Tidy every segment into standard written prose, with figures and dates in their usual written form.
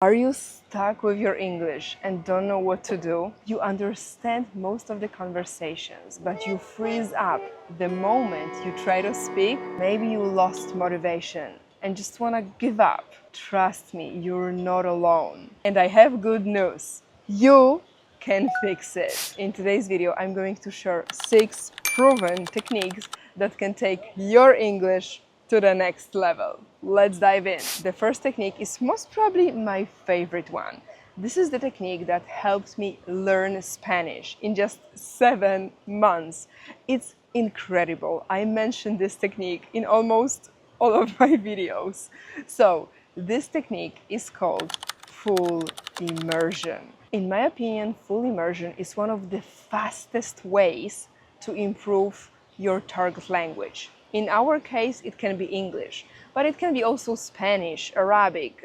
Are you stuck with your English and don't know what to do? You understand most of the conversations, but you freeze up the moment you try to speak. Maybe you lost motivation and just want to give up. Trust me, you're not alone. And I have good news. You can fix it. In today's video, I'm going to share 6 proven techniques that can take your English to the next level. Let's dive in. The first technique is most probably my favorite one. This is the technique that helped me learn Spanish in just 7 months. It's incredible. I mentioned this technique in almost all of my videos. So, this technique is called full immersion. In my opinion, full immersion is one of the fastest ways to improve your target language. In our case, it can be English, but it can be also Spanish, Arabic,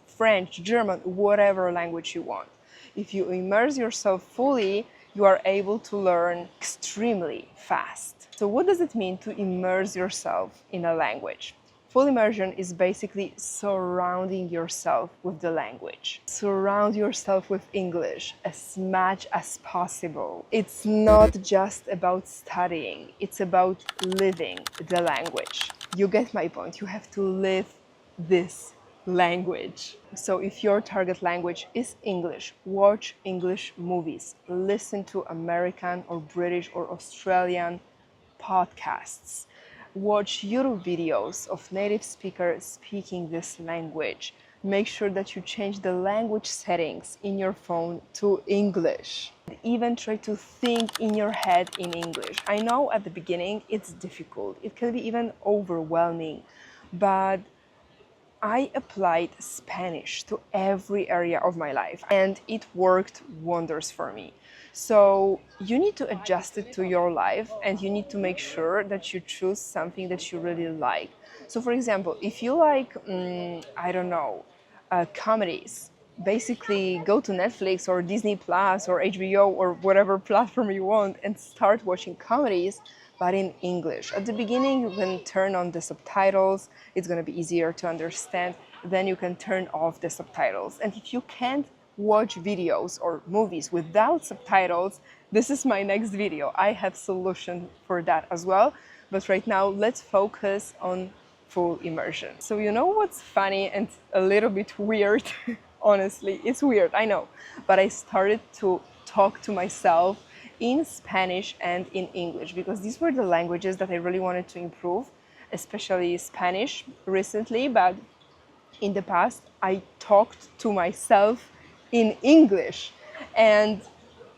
French, German, whatever language you want. If you immerse yourself fully, you are able to learn extremely fast. So what does it mean to immerse yourself in a language? Full immersion is basically surrounding yourself with the language. Surround yourself with English as much as possible. It's not just about studying, it's about living the language. You get my point. You have to live this language. So if your target language is English, watch English movies, listen to American or British or Australian podcasts. Watch YouTube videos of native speakers speaking this language. Make sure that you change the language settings in your phone to English. Even try to think in your head in English. I know at the beginning it's difficult. It can be even overwhelming, but I applied Spanish to every area of my life and it worked wonders for me. So you need to adjust it to your life and you need to make sure that you choose something that you really like. So for example, if you like, I don't know, comedies, basically go to Netflix or Disney Plus or HBO or whatever platform you want and start watching comedies, but in English. At the beginning, you can turn on the subtitles. It's going to be easier to understand. Then you can turn off the subtitles. And if you can't watch videos or movies without subtitles, this is my next video. I have solution for that as well. But right now, let's focus on full immersion. So you know what's funny and a little bit weird? Honestly, it's weird, I know. But I started to talk to myself in Spanish and in English because these were the languages that I really wanted to improve, especially Spanish recently, but in the past I talked to myself in English. And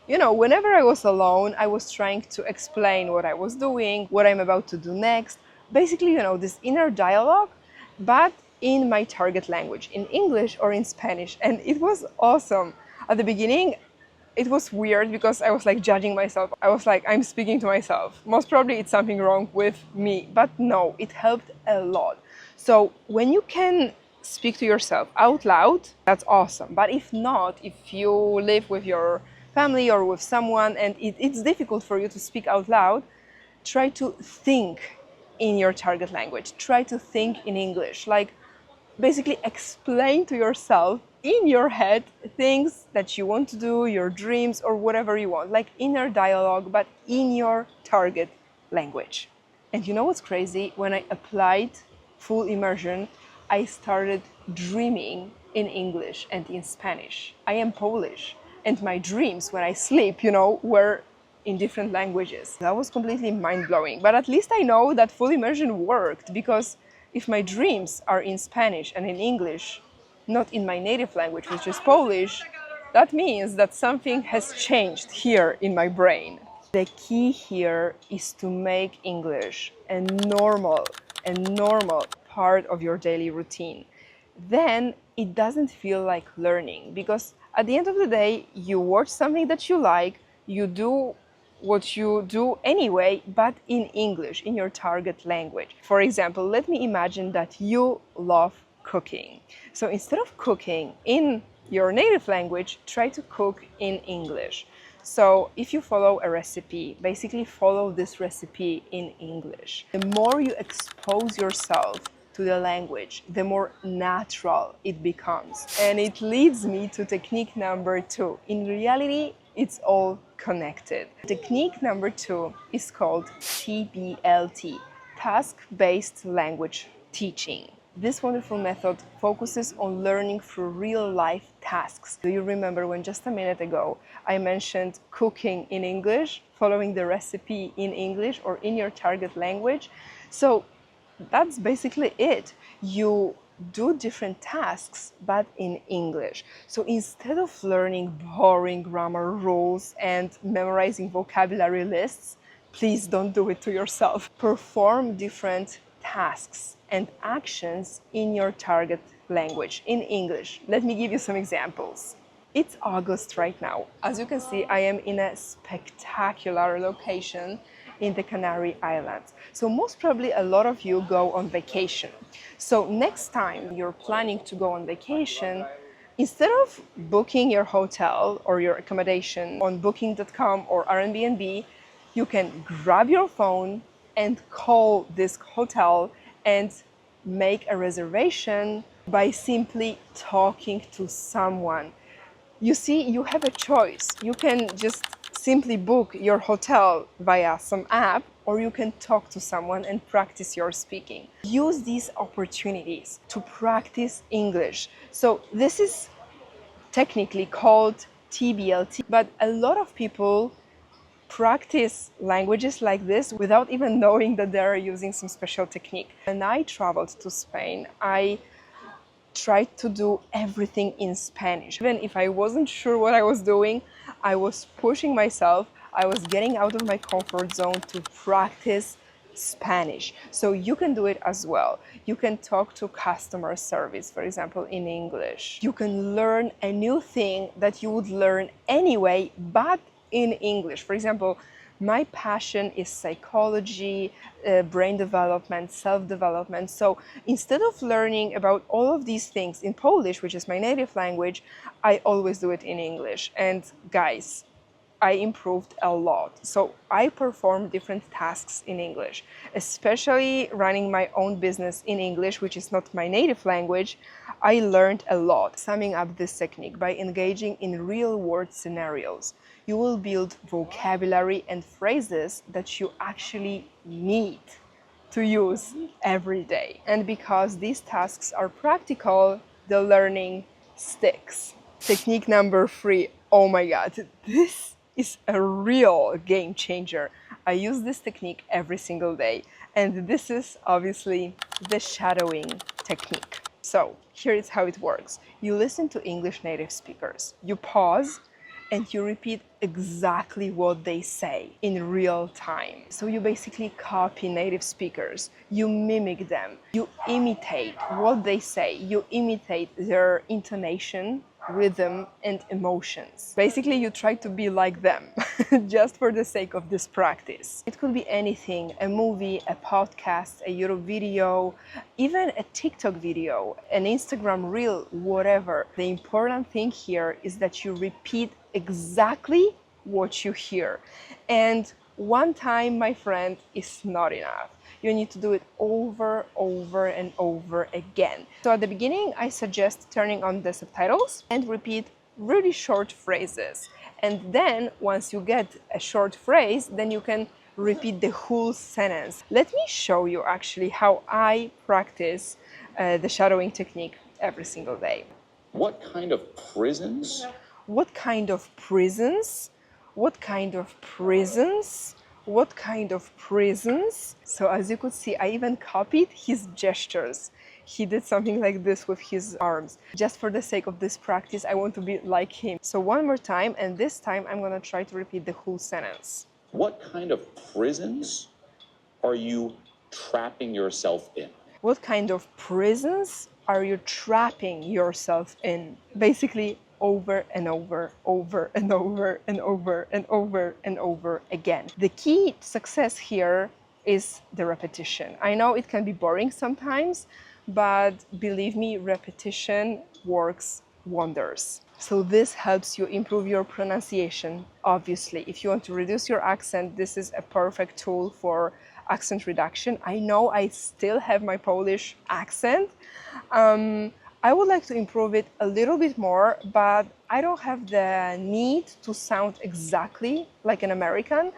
you know, whenever I was alone, I was trying to explain what I was doing, what I'm about to do next. Basically, you know, this inner dialogue, but in my target language, in English or in Spanish. And it was awesome. At the beginning, it was weird because I was like judging myself. I was like, I'm speaking to myself. Most probably it's something wrong with me, but no, it helped a lot. So when you can speak to yourself out loud, that's awesome. But if not, if you live with your family or with someone and it's difficult for you to speak out loud, try to think in your target language. Try to think in English. Like basically explain to yourself in your head things that you want to do, your dreams or whatever you want, like inner dialogue, but in your target language. And you know what's crazy? When I applied full immersion, I started dreaming in English and in Spanish. I am Polish and my dreams when I sleep, you know, were in different languages. That was completely mind-blowing, but at least I know that full immersion worked because if my dreams are in Spanish and in English, not in my native language, which is Polish, that means that something has changed here in my brain. The key here is to make English a normal part of your daily routine. Then it doesn't feel like learning because at the end of the day, you watch something that you like, you do what you do anyway, but in English, in your target language. For example, let me imagine that you love cooking. So instead of cooking in your native language, try to cook in English. So if you follow a recipe, basically follow this recipe in English. The more you expose yourself to the language, the more natural it becomes. And it leads me to technique number 2. In reality, it's all connected. Technique number 2 is called TBLT, task-based language teaching. This wonderful method focuses on learning through real-life tasks. Do you remember when just a minute ago I mentioned cooking in English, following the recipe in English or in your target language? So that's basically it. You do different tasks, but in English. So instead of learning boring grammar rules and memorizing vocabulary lists, please don't do it to yourself. Perform different tasks and actions in your target language, in English. Let me give you some examples. It's August right now. As you can see, I am in a spectacular location in the Canary Islands. So most probably a lot of you go on vacation. So next time you're planning to go on vacation, instead of booking your hotel or your accommodation on booking.com or Airbnb, you can grab your phone and call this hotel and make a reservation by simply talking to someone. You see, you have a choice. You can just simply book your hotel via some app, or you can talk to someone and practice your speaking. Use these opportunities to practice English. So this is technically called TBLT, but a lot of people practice languages like this without even knowing that they are using some special technique. When I traveled to Spain, I tried to do everything in Spanish. Even if I wasn't sure what I was doing, I was pushing myself. I was getting out of my comfort zone to practice Spanish. So you can do it as well. You can talk to customer service, for example, in English. You can learn a new thing that you would learn anyway, but in English. For example, my passion is psychology, brain development, self-development. So instead of learning about all of these things in Polish, which is my native language, I always do it in English. And guys, I improved a lot. So I perform different tasks in English, especially running my own business in English, which is not my native language. I learned a lot. Summing up this technique, by engaging in real-world scenarios, you will build vocabulary and phrases that you actually need to use every day. And because these tasks are practical, the learning sticks. Technique number 3. Oh my God, this is a real game changer. I use this technique every single day. And this is obviously the shadowing technique. So here is how it works. You listen to English native speakers. You pause and you repeat exactly what they say in real time. So you basically copy native speakers, you mimic them, you imitate what they say, you imitate their intonation, rhythm, and emotions. Basically, you try to be like them, just for the sake of this practice. It could be anything, a movie, a podcast, a YouTube video, even a TikTok video, an Instagram reel, whatever. The important thing here is that you repeat exactly what you hear. And one time, my friend, is not enough. You need to do it over and over again. So at the beginning, I suggest turning on the subtitles and repeat really short phrases. And then once you get a short phrase, then you can repeat the whole sentence. Let me show you actually how I practice the shadowing technique every single day. What kind of prisons? What kind of prisons? What kind of prisons? What kind of prisons? So as you could see, I even copied his gestures. He did something like this with his arms. Just for the sake of this practice, I want to be like him. So one more time, and this time I'm gonna try to repeat the whole sentence. What kind of prisons are you trapping yourself in? What kind of prisons are you trapping yourself in? Basically, over and over and over and over again. The key to success here is the repetition. I know it can be boring sometimes, but believe me, repetition works wonders. So this helps you improve your pronunciation. Obviously, if you want to reduce your accent, this is a perfect tool for accent reduction. I know I still have my Polish accent. I would like to improve it a little bit more, but I don't have the need to sound exactly like an American.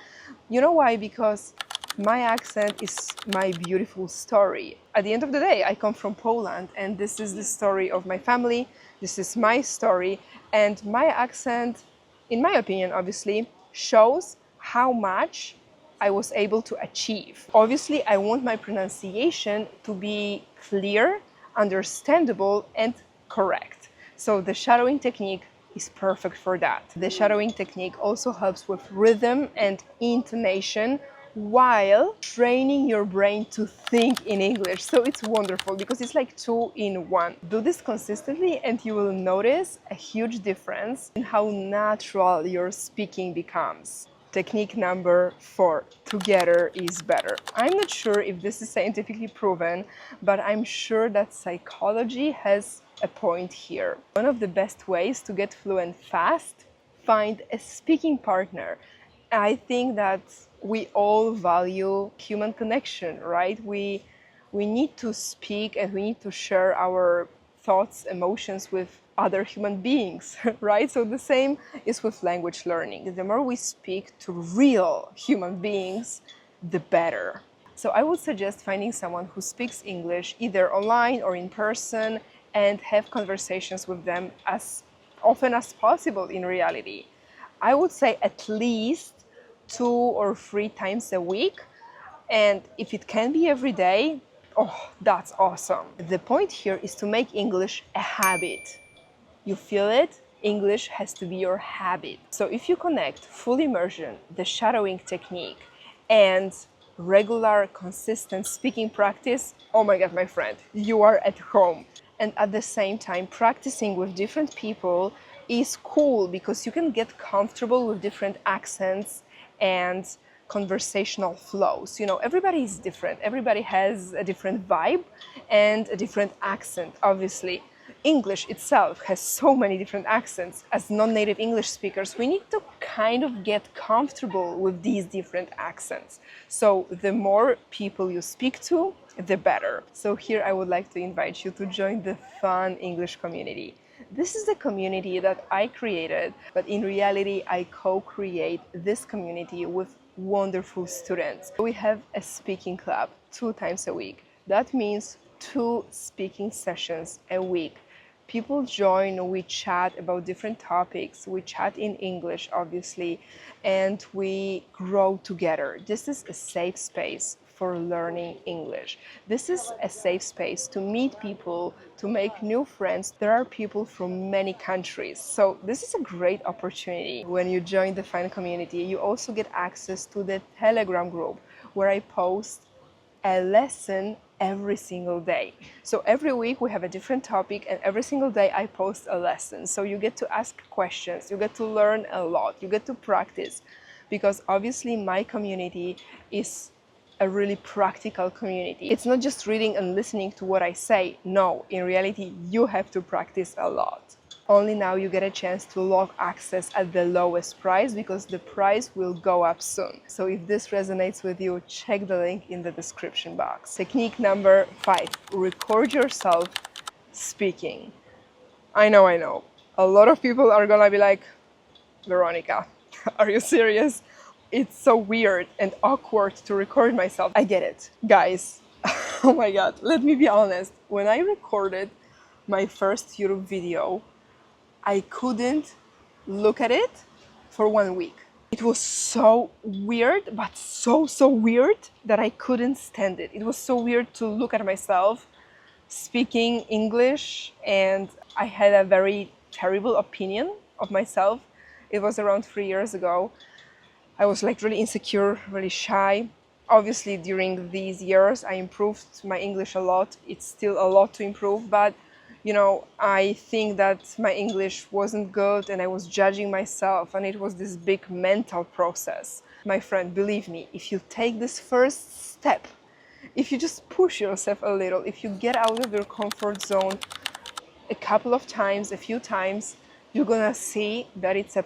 You know why? Because my accent is my beautiful story. At the end of the day, I come from Poland, and this is the story of my family. This is my story, and my accent, in my opinion, obviously, shows how much I was able to achieve. Obviously, I want my pronunciation to be clear, understandable, and correct. So the shadowing technique is perfect for that. The shadowing technique also helps with rhythm and intonation while training your brain to think in English. So it's wonderful because it's like 2 in 1. Do this consistently and you will notice a huge difference in how natural your speaking becomes. Technique number 4, together is better. I'm not sure if this is scientifically proven, but I'm sure that psychology has a point here. One of the best ways to get fluent fast, find a speaking partner. I think that we all value human connection, right? We need to speak and we need to share our thoughts, emotions with other human beings, right? So the same is with language learning. The more we speak to real human beings, the better. So I would suggest finding someone who speaks English either online or in person and have conversations with them as often as possible in reality. I would say at least 2 or 3 times a week. And if it can be every day, oh, that's awesome. The point here is to make English a habit. You feel it? English has to be your habit. So if you connect full immersion, the shadowing technique, and regular, consistent speaking practice, oh my God, my friend, you are at home. And at the same time, practicing with different people is cool because you can get comfortable with different accents and conversational flows. You know, everybody is different. Everybody has a different vibe and a different accent, obviously. English itself has so many different accents. As non-native English speakers, we need to kind of get comfortable with these different accents. So the more people you speak to, the better. So here I would like to invite you to join the fun English community. This is the community that I created, but in reality, I co-create this community with wonderful students. We have a speaking club 2 times a week. That means 2 speaking sessions a week. People join, we chat about different topics, we chat in English, obviously, and we grow together. This is a safe space for learning English. This is a safe space to meet people, to make new friends. There are people from many countries, so this is a great opportunity. When you join the fun community, you also get access to the Telegram group where I post a lesson every single day. So every week we have a different topic and every single day I post a lesson. So you get to ask questions, you get to learn a lot, you get to practice, because obviously my community is a really practical community. It's not just reading and listening to what I say. No, in reality, you have to practice a lot. Only now you get a chance to log access at the lowest price because the price will go up soon. So if this resonates with you, check the link in the description box. Technique number 5, record yourself speaking. I know. A lot of people are gonna be like, Veronica, are you serious? It's so weird and awkward to record myself. I get it. Guys, oh my God, let me be honest. When I recorded my first YouTube video, I couldn't look at it for 1 week. It was so weird, but so weird that I couldn't stand it. It was so weird to look at myself speaking English, and I had a very terrible opinion of myself. It was around 3 years ago. I was like really insecure, really shy. Obviously, during these years, I improved my English a lot. It's still a lot to improve, but you know, I think that my English wasn't good and I was judging myself, and it was this big mental process. My friend, believe me, if you take this first step, if you just push yourself a little, if you get out of your comfort zone a couple of times, a few times, you're gonna see that it's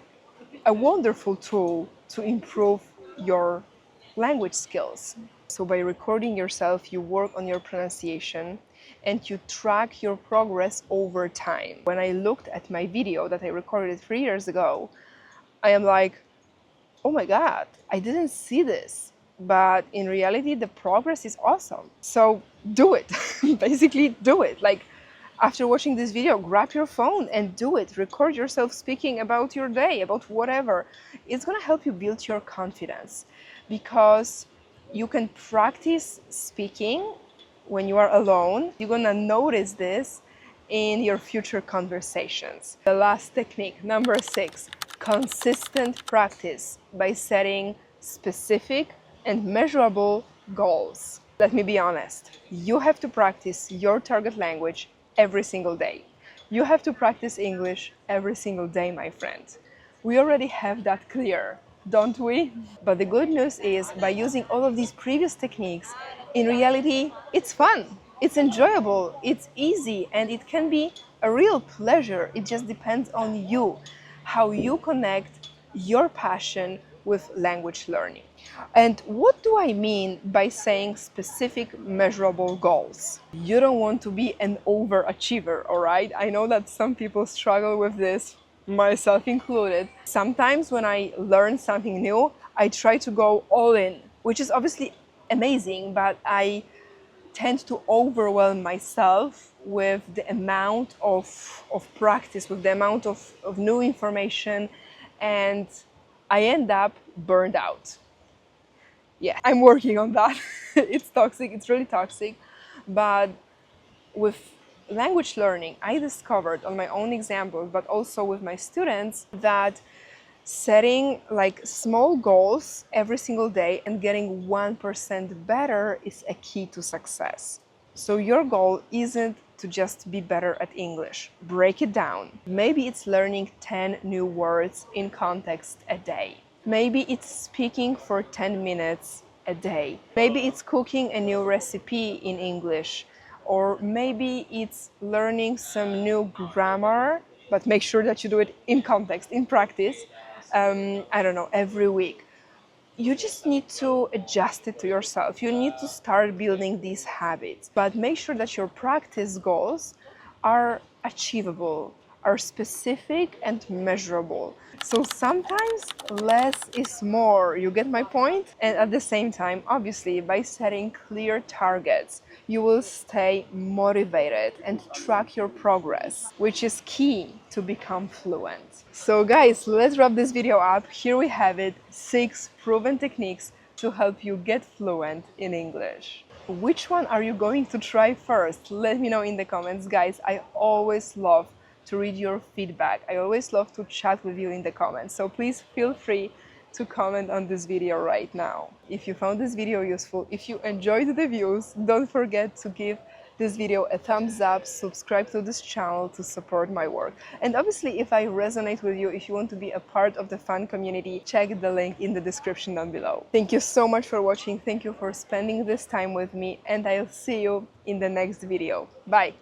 a wonderful tool to improve your language skills. So by recording yourself, you work on your pronunciation and you track your progress over time. When I looked at my video that I recorded 3 years ago, I am like, oh my God, I didn't see this. But in reality, the progress is awesome. So do it. Basically, do it. Like, after watching this video, grab your phone and do it. Record yourself speaking about your day, about whatever. It's gonna help you build your confidence because you can practice speaking when you are alone. You're gonna notice this in your future conversations. The last technique, number 6, consistent practice by setting specific and measurable goals. Let me be honest, you have to practice your target language every single day. You have to practice English every single day, my friend. We already have that clear, don't we? But the good news is, by using all of these previous techniques, in reality, it's fun, it's enjoyable, it's easy, and it can be a real pleasure. It just depends on you, how you connect your passion with language learning. And what do I mean by saying specific measurable goals? You don't want to be an overachiever, all right? I know that some people struggle with this, myself included. Sometimes when I learn something new, I try to go all in, which is obviously amazing, but I tend to overwhelm myself with the amount of practice, with the amount of new information, and I end up burned out. Yeah, I'm working on that. It's toxic, it's really toxic. But with language learning, I discovered on my own examples, but also with my students, that setting like small goals every single day and getting 1% better is a key to success. So your goal isn't to just be better at English. Break it down. Maybe it's learning 10 new words in context a day. Maybe it's speaking for 10 minutes a day. Maybe it's cooking a new recipe in English. Or maybe it's learning some new grammar, but make sure that you do it in context, in practice, I don't know, every week. You just need to adjust it to yourself. You need to start building these habits, but make sure that your practice goals are achievable, are specific and measurable. So sometimes less is more. You get my point? And at the same time, obviously, by setting clear targets, you will stay motivated and track your progress, which is key to become fluent. So guys, let's wrap this video up. Here we have it, 6 proven techniques to help you get fluent in English. Which one are you going to try first? Let me know in the comments, guys. I always love to read your feedback. I always love to chat with you in the comments. So please feel free to comment on this video right now. If you found this video useful, if you enjoyed the views, don't forget to give this video a thumbs up, subscribe to this channel to support my work. And obviously, if I resonate with you, if you want to be a part of the fun community, check the link in the description down below. Thank you so much for watching. Thank you for spending this time with me, and I'll see you in the next video. Bye.